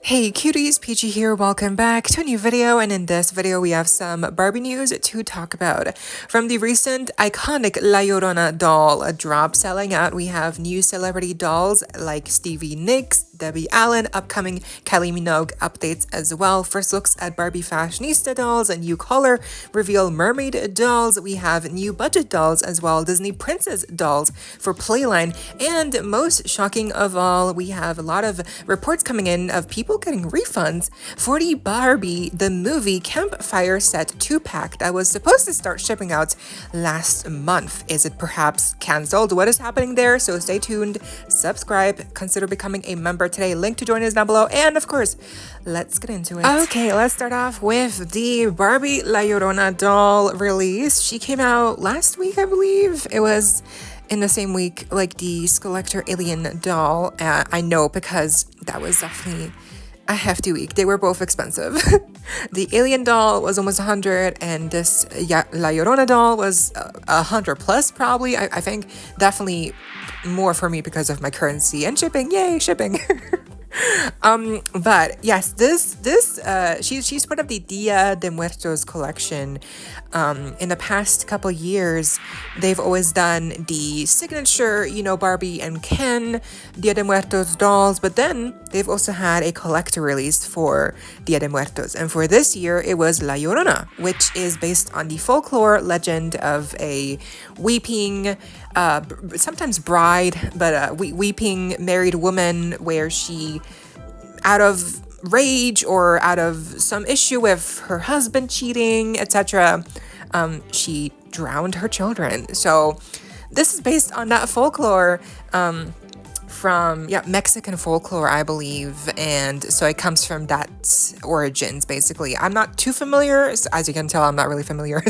Hey cuties, PeachY here, welcome back to a new video, and in this video we have some Barbie news to talk about. From the recent iconic La Llorona doll drop selling out, we have new celebrity dolls like Stevie Nicks, Debbie Allen, upcoming Kylie Minogue updates as well. First looks at Barbie Fashionista dolls, a new color reveal mermaid dolls. We have new budget dolls as well, Disney princess dolls for Playline, and most shocking of all, we have a lot of reports coming in of people getting refunds for the Barbie the movie Campfire Set 2-pack that was supposed to start shipping out last month. Is it perhaps cancelled? What is happening there? So stay tuned, subscribe, consider becoming a member today. Link to join is down below, and of course, let's get into it. Okay, let's start off with the Barbie La Llorona doll release. She came out last week, I believe. It was in the same week like the Skeletor Alien doll. I know because that was definitely a hefty week. They were both expensive. The Alien doll was almost 100, and this La Llorona doll was 100 plus probably. I think definitely more for me because of my currency and shipping. Yay, shipping. But yes, she's part of the Dia de Muertos collection. In the past couple years, they've always done the signature, Barbie and Ken Dia de Muertos dolls, but then they've also had a collector release for Dia de Muertos, and for this year it was La Llorona, which is based on the folklore legend of a weeping, sometimes bride, but weeping married woman, where she, out of rage or out of some issue with her husband cheating, etc., she drowned her children. So this is based on that folklore, from Mexican folklore, I believe, and so it comes from that origins basically. I'm not too familiar, so as you can tell, I'm not really familiar,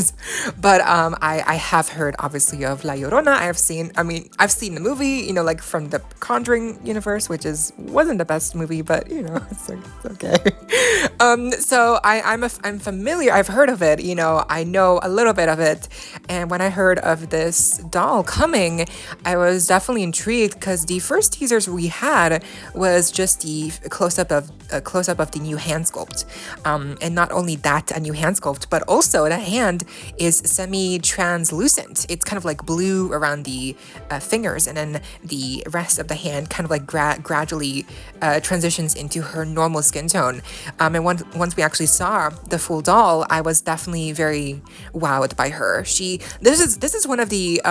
but I have heard obviously of La Llorona. I've seen the movie, like from the Conjuring universe, which wasn't the best movie, but it's okay. So I'm familiar. I've heard of it. I know a little bit of it, and when I heard of this doll coming, I was definitely intrigued because the first teasers we had was just the close-up of the new hand sculpt, and not only that, a new hand sculpt, but also the hand is semi-translucent. It's kind of like blue around the fingers, and then the rest of the hand kind of like gradually transitions into her normal skin tone. And once we actually saw the full doll, I was definitely very wowed by her. This is one of the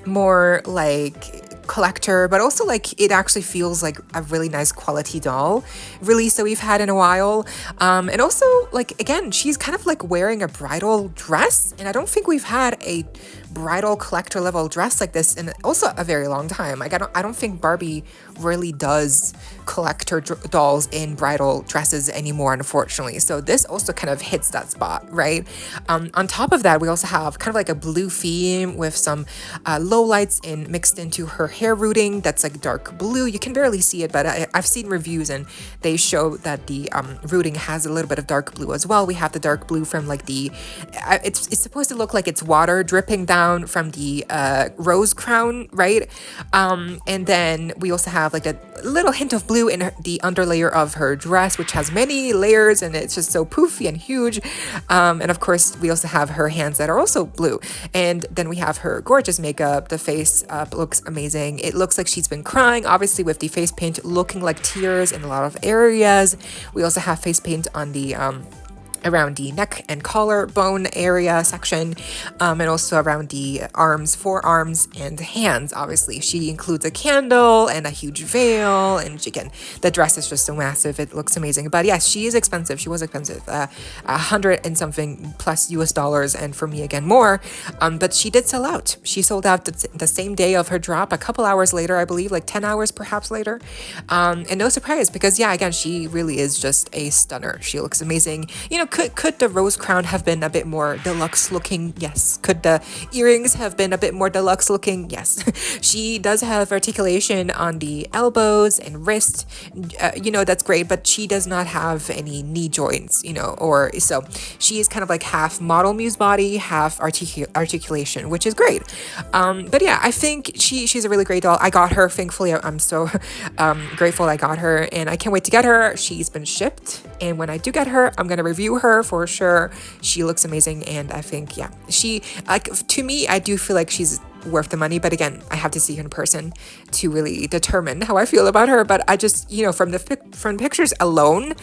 more like collector, but also like it actually feels like a really nice quality doll release that we've had in a while, and also, like, again, she's kind of like wearing a bridal dress, and I don't think we've had a bridal collector level dress like this in also a very long time. Like, I don't think Barbie really does collector dolls in bridal dresses anymore, unfortunately. So this also kind of hits that spot, right? On top of that, we also have kind of like a blue theme with some low lights mixed into her hair rooting that's like dark blue. You can barely see it, but I've seen reviews and they show that the rooting has a little bit of dark blue as well. We have the dark blue from like it's supposed to look like it's water dripping down from the rose crown, right? And then we also have like a little hint of blue in the underlayer of her dress, which has many layers, and it's just so poofy and huge. And of course, we also have her hands that are also blue. And then we have her gorgeous makeup. The face looks amazing. It looks like she's been crying, obviously, with the face paint looking like tears in a lot of areas. We also have face paint on the around the neck and collarbone area section, and also around the arms, forearms, and hands. Obviously, she includes a candle and a huge veil, and again, the dress is just so massive. It looks amazing. But yes, she is expensive. She was expensive, 100 and something plus US dollars, and for me again more. But she did sell out. She sold out the same day of her drop, a couple hours later, I believe, like 10 hours perhaps later. And no surprise, because again, she really is just a stunner. She looks amazing. could the rose crown have been a bit more deluxe looking? Yes. Could the earrings have been a bit more deluxe looking? Yes. She does have articulation on the elbows and wrist. That's great, but she does not have any knee joints, or so she is kind of like half model muse body, half articulation, which is great. But yeah, I think she's a really great doll. I got her, thankfully. I'm so grateful I got her, and I can't wait to get her. She's been shipped, and when I do get her, I'm gonna review her for sure. She looks amazing, and I think, yeah, she, like, to me, I do feel like she's worth the money, but again, I have to see her in person to really determine how I feel about her. But I just, from pictures alone,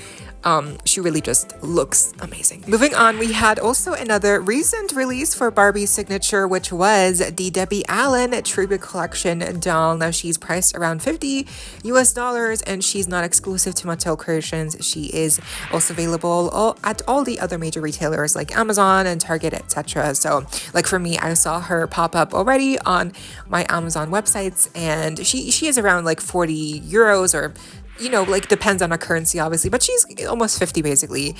she really just looks amazing. Moving on, we had also another recent release for Barbie's signature, which was the Debbie Allen Tribute Collection doll. Now she's priced around $50 and she's not exclusive to Mattel Creations. She is also available at all the other major retailers like Amazon and Target, etc. So like for me, I saw her pop up already on my Amazon websites, and she is around like 40 euros or like depends on a currency obviously, but she's almost 50 basically,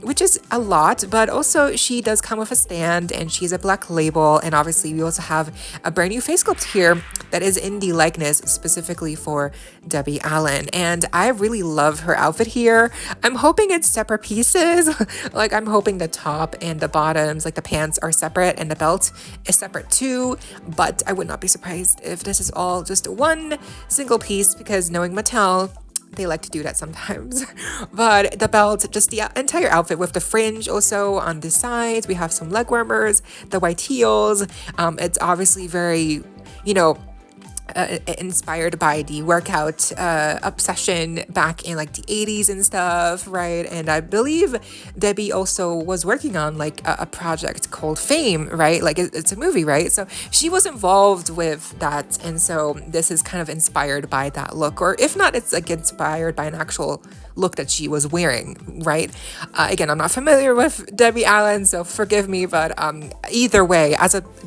which is a lot. But also she does come with a stand, and she's a black label, and obviously we also have a brand new face sculpt here that is in the likeness specifically for Debbie Allen, and I really love her outfit here. I'm hoping it's separate pieces. Like I'm hoping the top and the bottoms, like the pants, are separate and the belt is separate too, but I would not be surprised if this is all just one single piece, because knowing Mattel, they like to do that sometimes. But the belt, just the entire outfit with the fringe also on the sides. We have some leg warmers, the white heels. It's obviously very, inspired by the workout obsession back in like the 80s and stuff, right? And I believe Debbie also was working on like a project called Fame, right? Like it's a movie, right? So she was involved with that, and so this is kind of inspired by that look, or if not, it's like inspired by an actual look that she was wearing, right? Again, I'm not familiar with Debbie Allen, so forgive me, but either way,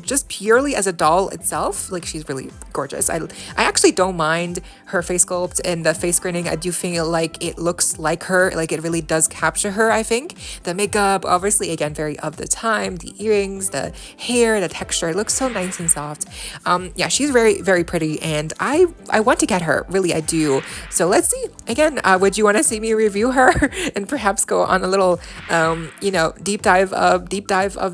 just purely as a doll itself, like she's really gorgeous. I actually don't mind her face sculpt and the face grading. I do feel like it looks like her, like it really does capture her. I think the makeup, obviously, again, very of the time, the earrings, the hair, the texture, it looks so nice and soft. Yeah, she's very, very pretty, and I want to get her, really, I do. So let's see. Again, would you want to see me review her and perhaps go on a little deep dive of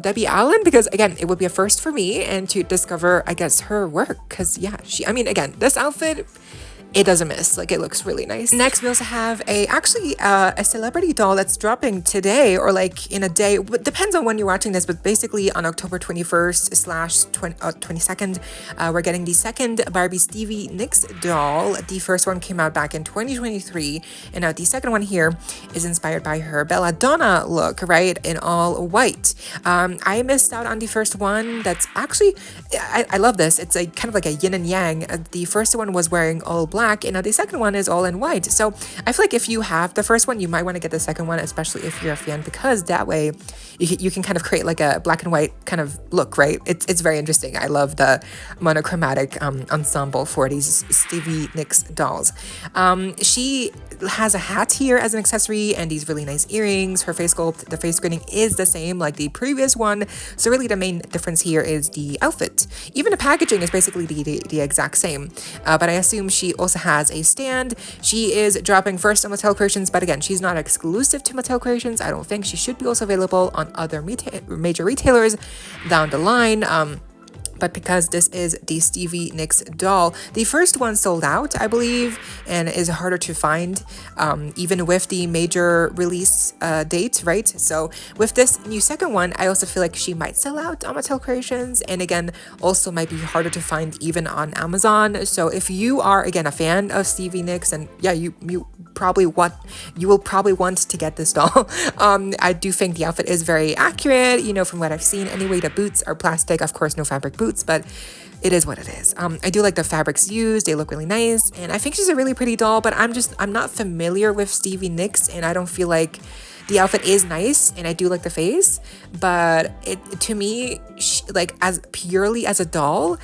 Debbie Allen? Because again, it would be a first for me, and to discover, I guess, her work, because yeah, again, this outfit, it doesn't miss. Like, it looks really nice. Next, we also have a celebrity doll that's dropping today, or like in a day. Depends on when you're watching this, but basically on October 21st/22nd, we're getting the second Barbie Stevie Nicks doll. The first one came out back in 2023, and now the second one here is inspired by her Belladonna look, right, in all white. I missed out on the first one. That's actually, I love this. It's a kind of like a yin and yang. The first one was wearing all black, and the second one is all in white. So I feel like if you have the first one, you might want to get the second one, especially if you're a fan, because that way you can kind of create like a black and white kind of look, right? It's very interesting. I love the monochromatic ensemble for these Stevie Nicks dolls. She has a hat here as an accessory and these really nice earrings. Her face sculpt, the face grading is the same like the previous one. So really the main difference here is the outfit. Even the packaging is basically the exact same. But I assume she also has a stand. She is dropping first on Mattel Creations, but again, she's not exclusive to Mattel Creations. I don't think. She should be also available on other major retailers down the line. But because this is the Stevie Nicks doll, the first one sold out, I believe, and is harder to find, even with the major release date, right? So with this new second one, I also feel like she might sell out on Mattel Creations, and again, also might be harder to find even on Amazon. So if you are, again, a fan of Stevie Nicks, and yeah, you will probably want to get this doll. I do think the outfit is very accurate, from what I've seen. Anyway, the boots are plastic, of course, no fabric boots, but it is what it is. I do like the fabrics used. They look really nice, and I think she's a really pretty doll, but I'm not familiar with Stevie Nicks, and I don't feel like the outfit is nice and I do like the face, but it to me, like as purely as a doll,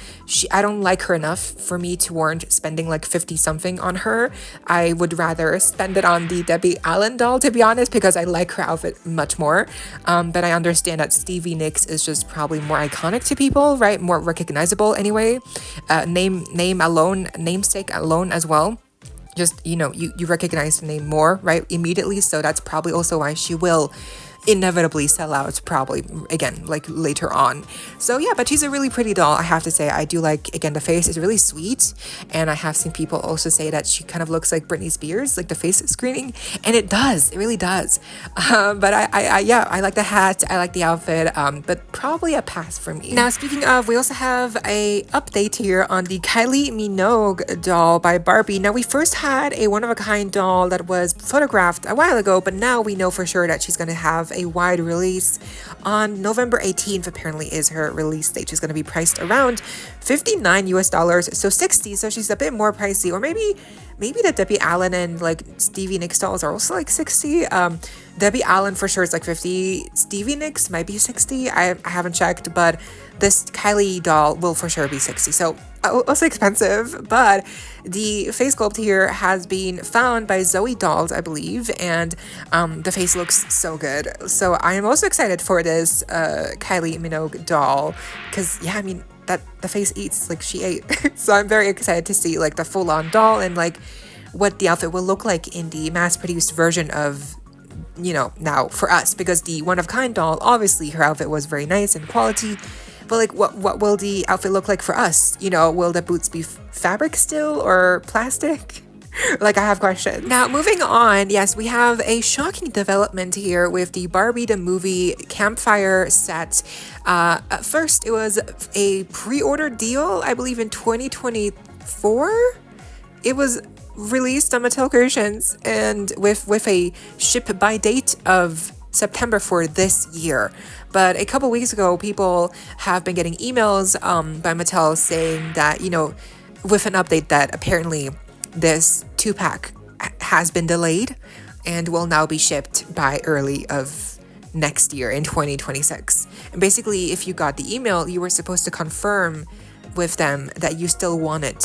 I don't like her enough for me to warrant spending like 50 something on her. I would rather spend it on the Debbie Allen doll, to be honest, because I like her outfit much more. But I understand that Stevie Nicks is just probably more iconic to people, right? More recognizable anyway. Namesake alone as well. Just, you recognize the name more, right, immediately. So that's probably also why she will inevitably sell out, probably again like later on. So yeah, but she's a really pretty doll, I have to say. I do like, again, the face is really sweet, and I have seen people also say that she kind of looks like Britney Spears, like the face screening, and it really does. But I like the hat, I like the outfit, but probably a pass for me. Now, speaking of, we also have a update here on the Kylie Minogue doll by Barbie. Now, we first had a one-of-a-kind doll that was photographed a while ago, but now we know for sure that she's going to have a wide release on November 18th. Apparently is her release date. She's going to be priced around $59 US, so 60, so she's a bit more pricey. Or maybe the Debbie Allen and like Stevie Nicks dolls are also like 60. Debbie Allen for sure is like 50. Stevie Nicks might be 60. I haven't checked, but this Kylie doll will for sure be 60. So also expensive, but the face sculpt here has been found by Zoe Dolls, I believe, and the face looks so good. So I am also excited for this Kylie Minogue doll, because yeah, I mean, that the face eats like she ate. So I'm very excited to see like the full-on doll and like what the outfit will look like in the mass-produced version of, now for us, because the one-of-kind doll, obviously her outfit was very nice and quality. But like, what will the outfit look like for us? Will the boots be fabric still or plastic? Like, I have questions. Now, moving on, yes, we have a shocking development here with the Barbie the Movie Campfire set. At first, it was a pre-order deal, I believe in 2024. It was released on Mattel Creations and with a ship by date of September for this year. But a couple weeks ago, people have been getting emails by Mattel saying that, with an update that apparently this 2-pack has been delayed and will now be shipped by early of next year in 2026. And basically, if you got the email, you were supposed to confirm with them that you still wanted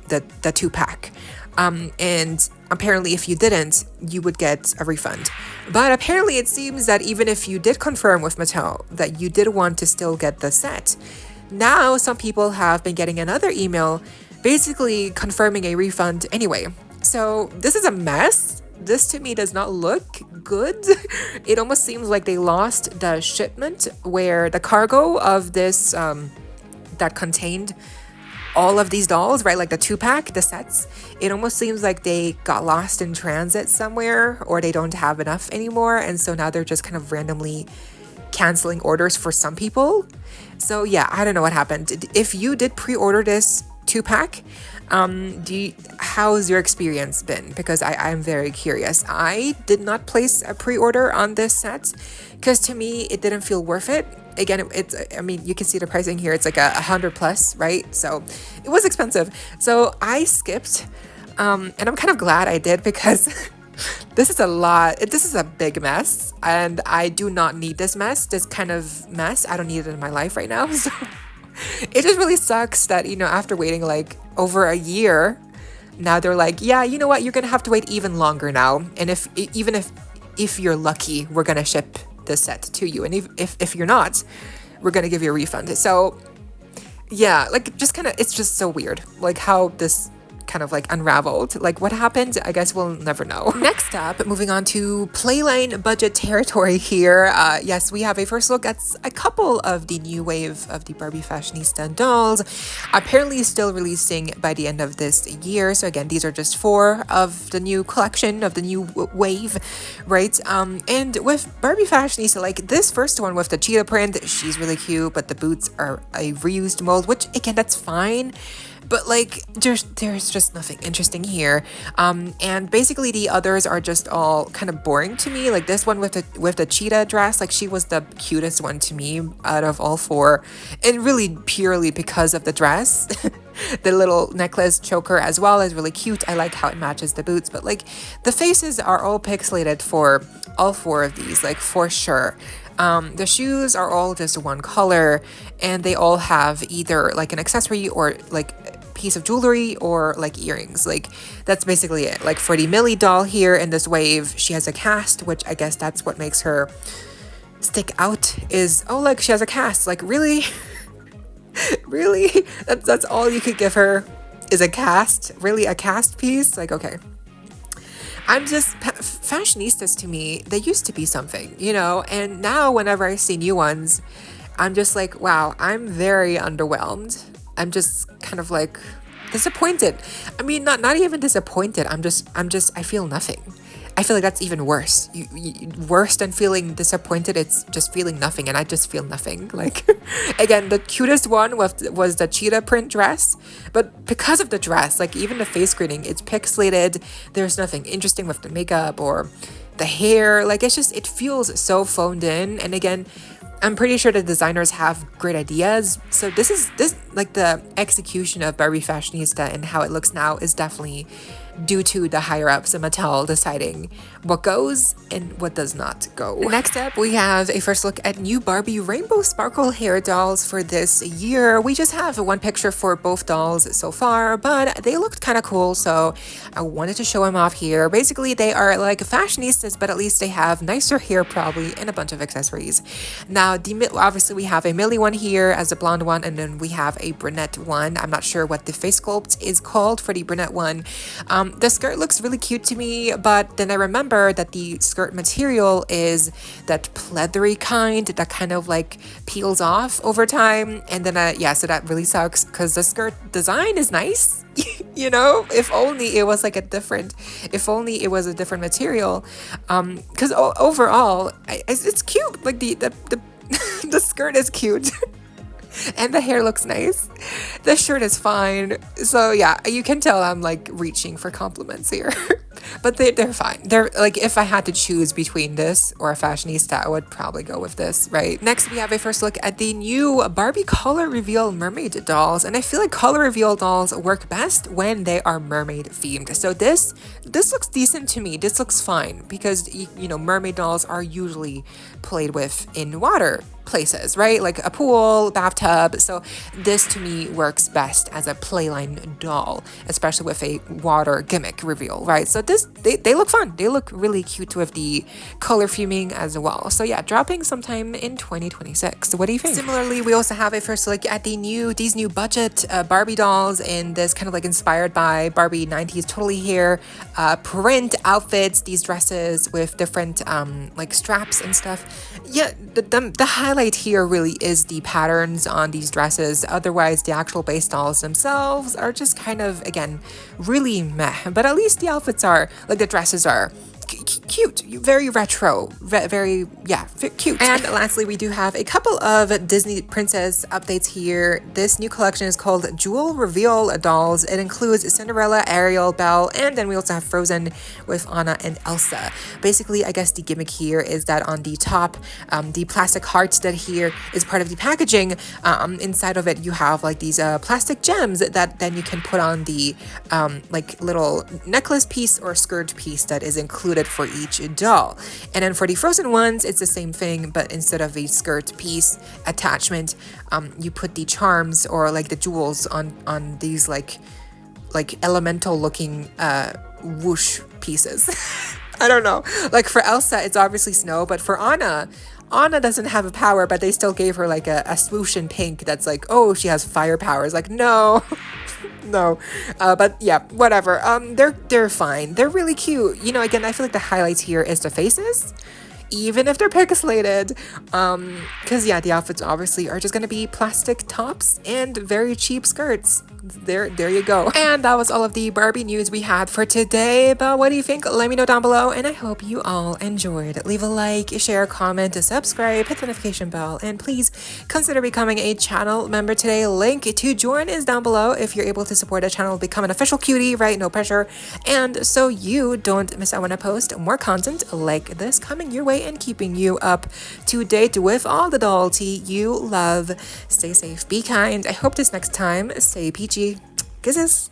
the 2-pack. And apparently if you didn't, you would get a refund. But apparently it seems that even if you did confirm with Mattel that you did want to still get the set, now some people have been getting another email basically confirming a refund anyway. So this is a mess. This to me does not look good. It almost seems like they lost the shipment where the cargo of this that contained all of these dolls, right? Like the 2-pack, the sets. It almost seems like they got lost in transit somewhere, or they don't have enough anymore. And so now they're just kind of randomly canceling orders for some people. So yeah, I don't know what happened. If you did pre-order this 2-pack, how's your experience been? Because I'm very curious. I did not place a pre-order on this set because to me it didn't feel worth it. Again, you can see the pricing here. It's like $100 plus, right? So it was expensive. So I skipped, and I'm kind of glad I did because this is a lot. This is a big mess, and I do not need this kind of mess. I don't need it in my life right now. So it just really sucks that, after waiting like over a year, now they're like, yeah, you know what? You're going to have to wait even longer now. And if you're lucky, we're going to ship the set to you. And if you're not, we're going to give you a refund. So yeah, like it's just so weird. Like how this kind of like unraveled. Like what happened, I guess we'll never know. Next up, moving on to Playline budget territory here. Yes, we have a first look at a couple of the new wave of the Barbie Fashionista dolls, apparently still releasing by the end of this year. So again, these are just 4 of the new collection of the new wave, right? And with Barbie Fashionista, like this first one with the cheetah print, she's really cute, but the boots are a reused mold, which again, that's fine. but like there's just nothing interesting here. And basically the others are just all kind of boring to me. Like this one with the cheetah dress, like she was the cutest one to me out of all four, and really purely because of the dress. The little necklace choker as well is really cute. I like how it matches the boots, but like the faces are all pixelated for all four of these, like for sure. The shoes are all just one color, and they all have either like an accessory or like piece of jewelry or like earrings. Like that's basically it. Like for the Millie doll here in this wave, she has a cast, which I guess that's what makes her stick out, is oh, like she has a cast. Like really? Really? That's all you could give her, is a cast? Really, a cast piece? Like, okay. I'm just, fashionistas to me, they used to be something, you know? And now whenever I see new ones, I'm just like, wow, I'm very underwhelmed. I'm just kind of like disappointed. I mean, not even disappointed. I feel nothing. I feel like that's even worse. Worse than feeling disappointed, it's just feeling nothing, and I just feel nothing. Like, again, the cutest one was the cheetah print dress, but because of the dress, like even the face screening, it's pixelated. There's nothing interesting with the makeup or the hair. Like it feels so phoned in. And again, I'm pretty sure the designers have great ideas. So this like the execution of Barbie Fashionista and how it looks now is definitely due to the higher ups in Mattel deciding what goes and what does not go. Next up, we have a first look at new Barbie rainbow sparkle hair dolls for this year. We just have one picture for both dolls so far, but they looked kind of cool, so I wanted to show them off here. Basically, they are like fashionistas, but at least they have nicer hair probably and a bunch of accessories. Now, obviously we have a Millie one here as a blonde one, and then we have a brunette one. I'm not sure what the face sculpt is called for the brunette one. The skirt looks really cute to me, but then I remember that the skirt material is that pleathery kind that kind of like peels off over time, and then so that really sucks because the skirt design is nice. You know, if only it was a different material, because overall it's cute. Like the the skirt is cute. And the hair looks nice. The shirt is fine. So yeah, you can tell I'm like reaching for compliments here. But they're fine. They're like, if I had to choose between this or a fashionista, I would probably go with this, right? Next, we have a first look at the new Barbie color reveal mermaid dolls. And I feel like color reveal dolls work best when they are mermaid themed. So this looks decent to me. This looks fine because, you know, mermaid dolls are usually played with in water places, right? Like a pool, bathtub. So this to me works best as a playline doll, especially with a water gimmick reveal, right? So they look fun. They look really cute with the color fuming as well. So yeah, dropping sometime in 2026. What do you think? Similarly, we also have a first look at these new budget Barbie dolls in this kind of like inspired by Barbie 90s totally hair print outfits, these dresses with different like straps and stuff. Yeah, the highlight here really is the patterns on these dresses. Otherwise, the actual base dolls themselves are just kind of, again, really meh. But at least the outfits are, like the dresses are cute, very retro, very cute. And lastly, we do have a couple of Disney princess updates here. This new collection is called Jewel Reveal Dolls. It includes Cinderella, Ariel, Belle, and then we also have Frozen with Anna and Elsa. Basically, I guess the gimmick here is that on the top, the plastic hearts that here is part of the packaging. Inside of it, you have like these plastic gems that then you can put on the like little necklace piece or skirt piece that is included for each doll. And then for the Frozen ones, it's the same thing, but instead of a skirt piece attachment, you put the charms or like the jewels on these like elemental looking whoosh pieces. I don't know. Like for Elsa, it's obviously snow, but for Anna doesn't have a power, but they still gave her like a swoosh in pink that's like, oh, she has fire powers. Like, no. No, but yeah, whatever. They're fine. They're really cute. You know, again, I feel like the highlights here is the faces. even if they're pixelated. Because yeah, the outfits obviously are just gonna be plastic tops and very cheap skirts. There you go. And that was all of the Barbie news we had for today. But what do you think? Let me know down below, and I hope you all enjoyed. Leave a like, share, comment, subscribe, hit the notification bell, and please consider becoming a channel member today. Link to join is down below. If you're able to support the channel, become an official cutie, right? No pressure. And so you don't miss out when I post more content like this coming your way and keeping you up to date with all the doll tea you love. Stay safe, be kind. I hope this next time, stay peachy. Kisses.